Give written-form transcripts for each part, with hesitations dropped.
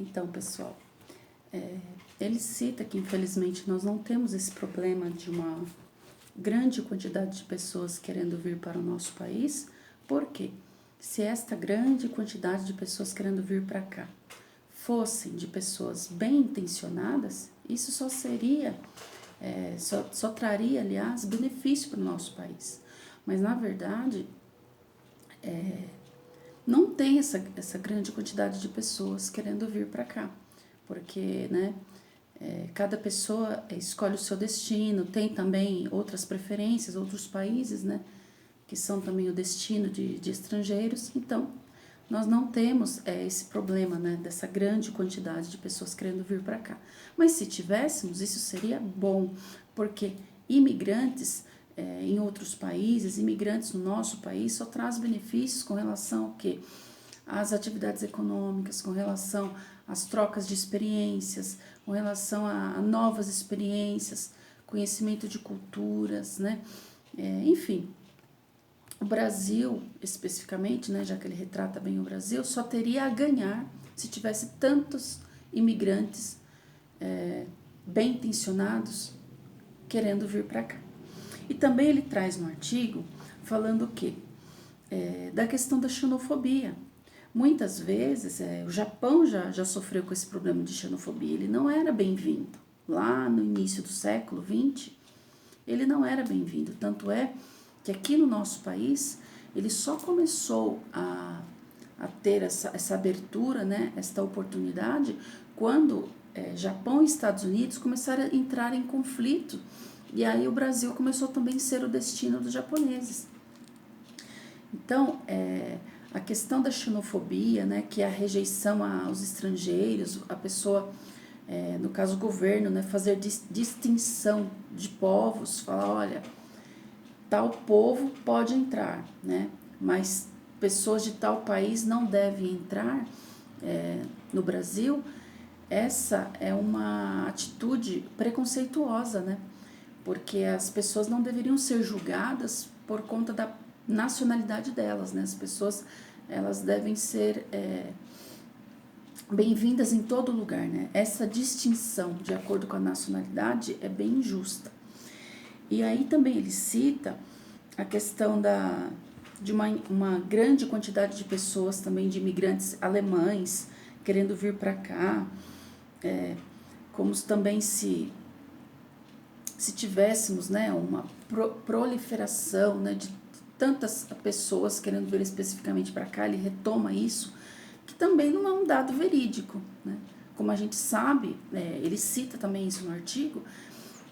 Então, pessoal, ele cita que infelizmente nós não temos esse problema de uma grande quantidade de pessoas querendo vir para o nosso país. Por quê? Se esta grande quantidade de pessoas querendo vir para cá fossem de pessoas bem intencionadas, isso só seria, só traria, aliás, benefício para o nosso país. Mas, na verdade, não tem essa grande quantidade de pessoas querendo vir para cá, porque, né, cada pessoa escolhe o seu destino, tem também outras preferências, outros países, né, que são também o destino de estrangeiros. Então, nós não temos esse problema, né, dessa grande quantidade de pessoas querendo vir para cá. Mas se tivéssemos, isso seria bom, porque imigrantes em outros países, imigrantes no nosso país, só traz benefícios com relação ao quê? Às atividades econômicas, com relação às trocas de experiências, com relação a novas experiências, conhecimento de culturas, né? Enfim, o Brasil, especificamente, né, já que ele retrata bem o Brasil, só teria a ganhar se tivesse tantos imigrantes bem intencionados querendo vir para cá. E também ele traz no artigo falando o quê? Da questão da xenofobia. Muitas vezes o Japão já sofreu com esse problema de xenofobia, ele não era bem-vindo. Lá no início do século XX, ele não era bem-vindo, tanto é que aqui no nosso país, ele só começou a ter essa abertura, né, esta oportunidade, quando Japão e Estados Unidos começaram a entrar em conflito, e aí o Brasil começou também a ser o destino dos japoneses. Então, a questão da xenofobia, né, que é a rejeição aos estrangeiros, a pessoa, no caso o governo, né, fazer distinção de povos, falar, olha, tal povo pode entrar, né, mas pessoas de tal país não devem entrar no Brasil. Essa é uma atitude preconceituosa, né, porque as pessoas não deveriam ser julgadas por conta da nacionalidade delas, né? As pessoas, elas devem ser bem-vindas em todo lugar, né? Essa distinção de acordo com a nacionalidade é bem injusta. E aí também ele cita a questão de uma grande quantidade de pessoas também, de imigrantes alemães querendo vir para cá, como também se tivéssemos, né, uma proliferação, né, de tantas pessoas querendo vir especificamente para cá. Ele retoma isso, que também não é um dado verídico, né? Como a gente sabe, ele cita também isso no artigo,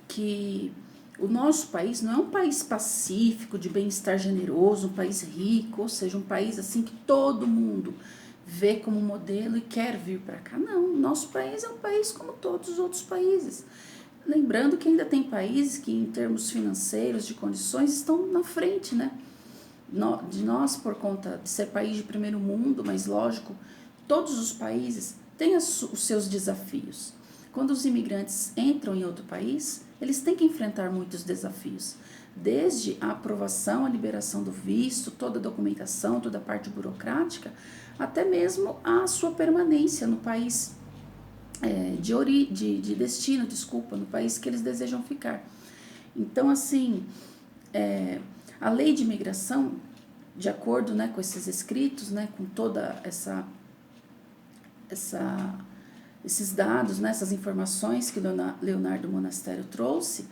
que o nosso país não é um país pacífico, de bem-estar generoso, um país rico, ou seja, um país assim que todo mundo vê como modelo e quer vir para cá. Não, o nosso país é um país como todos os outros países. Lembrando que ainda tem países que, em termos financeiros, de condições, estão na frente, né, de nós, por conta de ser país de primeiro mundo, mas lógico, todos os países têm os seus desafios. Quando os imigrantes entram em outro país, eles têm que enfrentar muitos desafios, desde a aprovação, a liberação do visto, toda a documentação, toda a parte burocrática, até mesmo a sua permanência no país de destino, no país que eles desejam ficar. Então, assim, a lei de imigração, de acordo, né, com esses escritos, né, com toda esses dados, né, essas informações que Leonardo Monastério trouxe,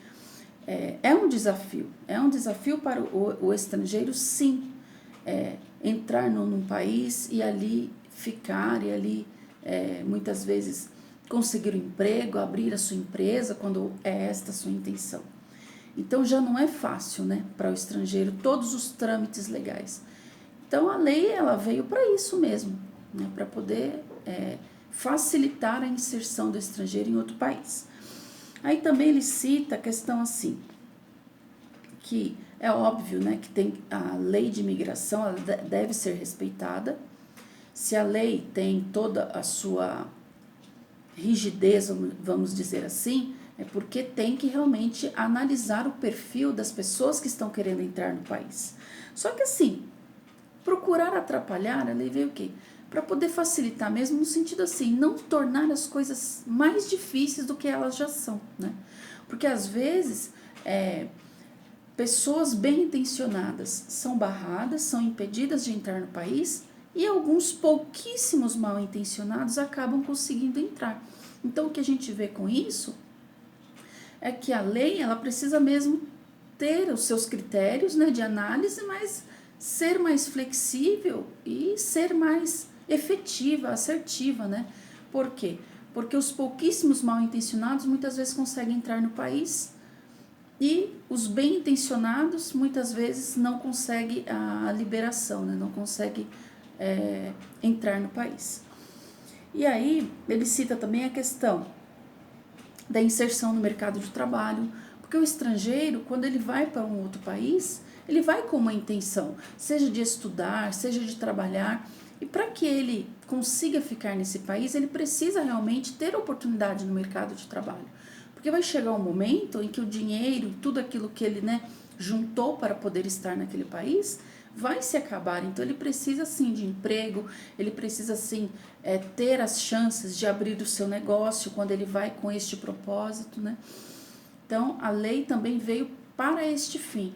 é um desafio para o estrangeiro, sim, entrar num país e ali ficar, e ali muitas vezes conseguir um emprego, abrir a sua empresa, quando é esta a sua intenção. Então já não é fácil, né, para o estrangeiro, todos os trâmites legais. Então a lei, ela veio para isso mesmo, né, para poder facilitar a inserção do estrangeiro em outro país. Aí também ele cita a questão assim, que é óbvio, né, que tem a lei de imigração, ela deve ser respeitada. Se a lei tem toda a sua rigidez, vamos dizer assim, é porque tem que realmente analisar o perfil das pessoas que estão querendo entrar no país. Só que assim, procurar atrapalhar, a lei veio o quê? para poder facilitar mesmo, no sentido assim, não tornar as coisas mais difíceis do que elas já são, né? Porque às vezes pessoas bem intencionadas são barradas, são impedidas de entrar no país e alguns pouquíssimos mal intencionados acabam conseguindo entrar. Então o que a gente vê com isso é que a lei ela precisa mesmo ter os seus critérios, né, de análise, mas ser mais flexível e ser mais efetiva, assertiva, né? Por quê? Porque os pouquíssimos mal intencionados muitas vezes conseguem entrar no país e os bem intencionados muitas vezes não conseguem a liberação, né? Não conseguem entrar no país. E aí ele cita também a questão da inserção no mercado de trabalho, porque o estrangeiro, quando ele vai para um outro país, ele vai com uma intenção, seja de estudar, seja de trabalhar, e para que ele consiga ficar nesse país, ele precisa realmente ter oportunidade no mercado de trabalho. Porque vai chegar um momento em que o dinheiro, tudo aquilo que ele, né, juntou para poder estar naquele país, vai se acabar. Então ele precisa sim de emprego, ele precisa sim ter as chances de abrir o seu negócio quando ele vai com este propósito, né? Então a lei também veio para este fim,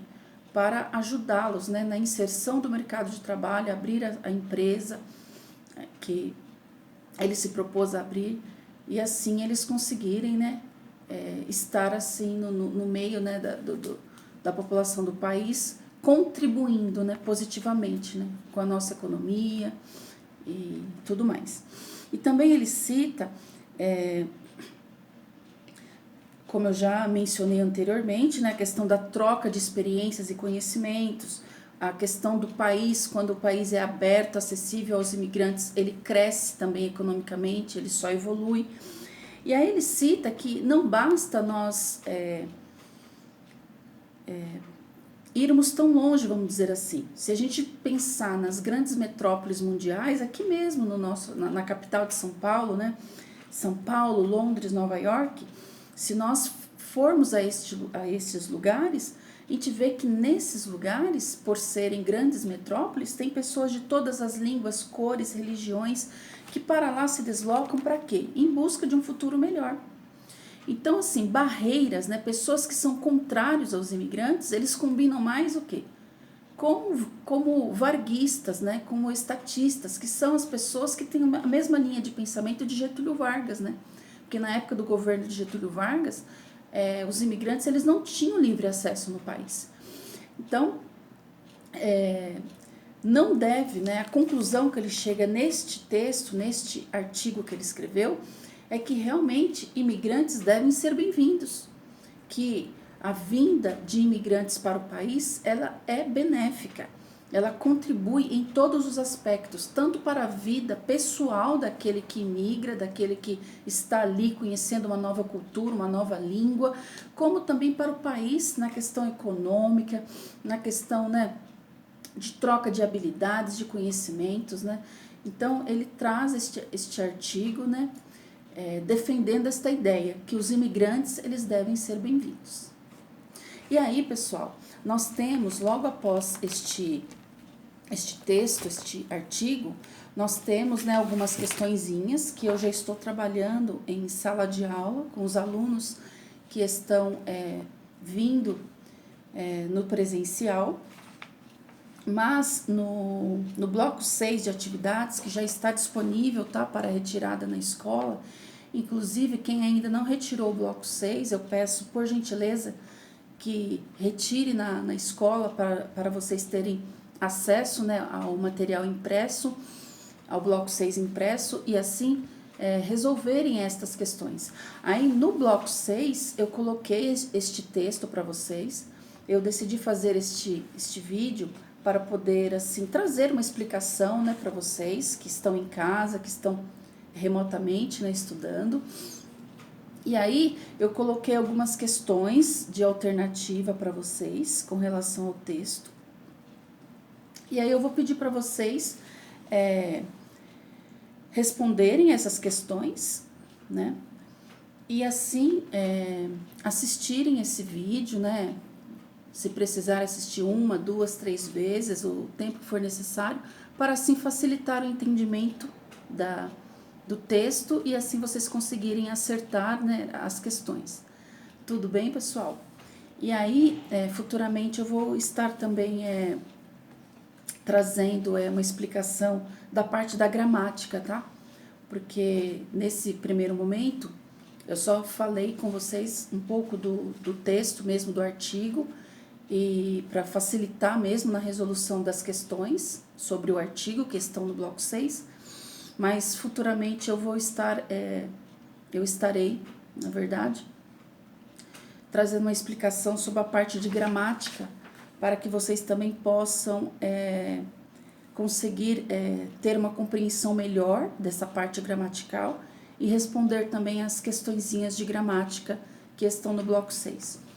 para ajudá-los, né, na inserção do mercado de trabalho, abrir a empresa que ele se propôs a abrir e assim eles conseguirem, né, estar assim no meio, né, da população do país, contribuindo, né, positivamente, né, com a nossa economia e tudo mais. E também ele cita, como eu já mencionei anteriormente, né, a questão da troca de experiências e conhecimentos, a questão do país, quando o país é aberto, acessível aos imigrantes, ele cresce também economicamente, ele só evolui. E aí ele cita que não basta nós irmos tão longe, vamos dizer assim. Se a gente pensar nas grandes metrópoles mundiais, aqui mesmo no na capital de São Paulo, né? São Paulo, Londres, Nova York, se nós formos a estes lugares, a gente vê que nesses lugares, por serem grandes metrópoles, tem pessoas de todas as línguas, cores, religiões, que para lá se deslocam para quê? Em busca de um futuro melhor. Então, assim, barreiras, né? Pessoas que são contrários aos imigrantes, eles combinam mais o quê? Como varguistas, né? Como estatistas, que são as pessoas que têm a mesma linha de pensamento de Getúlio Vargas, né? Porque na época do governo de Getúlio Vargas, os imigrantes eles não tinham livre acesso no país. Então, não deve, né? A conclusão que ele chega neste texto, neste artigo que ele escreveu, é que realmente imigrantes devem ser bem-vindos, que a vinda de imigrantes para o país, ela é benéfica, ela contribui em todos os aspectos, tanto para a vida pessoal daquele que imigra, daquele que está ali conhecendo uma nova cultura, uma nova língua, como também para o país na questão econômica, na questão, né, de troca de habilidades, de conhecimentos, né? Então ele traz este artigo, né, defendendo esta ideia que os imigrantes eles devem ser bem-vindos. E aí, pessoal, nós temos logo após este texto, este artigo, nós temos, né, algumas questõezinhas que eu já estou trabalhando em sala de aula com os alunos que estão vindo no presencial, mas no bloco 6 de atividades, que já está disponível, tá, para retirada na escola, inclusive quem ainda não retirou o bloco 6, eu peço por gentileza que retire na escola para vocês terem acesso, né, ao material impresso, ao bloco 6 impresso, e assim resolverem estas questões. Aí no bloco 6 eu coloquei este texto para vocês, eu decidi fazer este vídeo para poder assim trazer uma explicação, né, para vocês que estão em casa, que estão remotamente, né, estudando. E aí eu coloquei algumas questões de alternativa para vocês com relação ao texto. E aí eu vou pedir para vocês responderem essas questões, né? E assim assistirem esse vídeo, né? se precisar assistir 1, 2, 3 vezes, o tempo que for necessário, para assim facilitar o entendimento do texto e assim vocês conseguirem acertar, né, as questões. Tudo bem, pessoal? E aí, futuramente eu vou estar também trazendo uma explicação da parte da gramática, tá? Porque nesse primeiro momento eu só falei com vocês um pouco do texto mesmo, do artigo, e para facilitar mesmo na resolução das questões sobre o artigo que estão no bloco 6, mas futuramente eu estarei, na verdade, trazendo uma explicação sobre a parte de gramática, para que vocês também possam conseguir ter uma compreensão melhor dessa parte gramatical e responder também as questõezinhas de gramática que estão no bloco 6.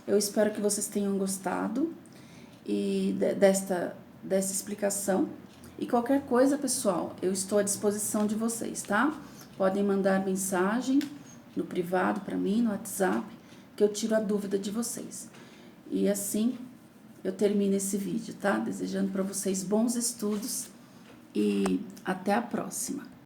Eu espero que vocês tenham gostado desta explicação. E qualquer coisa, pessoal, eu estou à disposição de vocês, tá? Podem mandar mensagem no privado para mim, no WhatsApp, que eu tiro a dúvida de vocês. E assim eu termino esse vídeo, tá? Desejando para vocês bons estudos e até a próxima.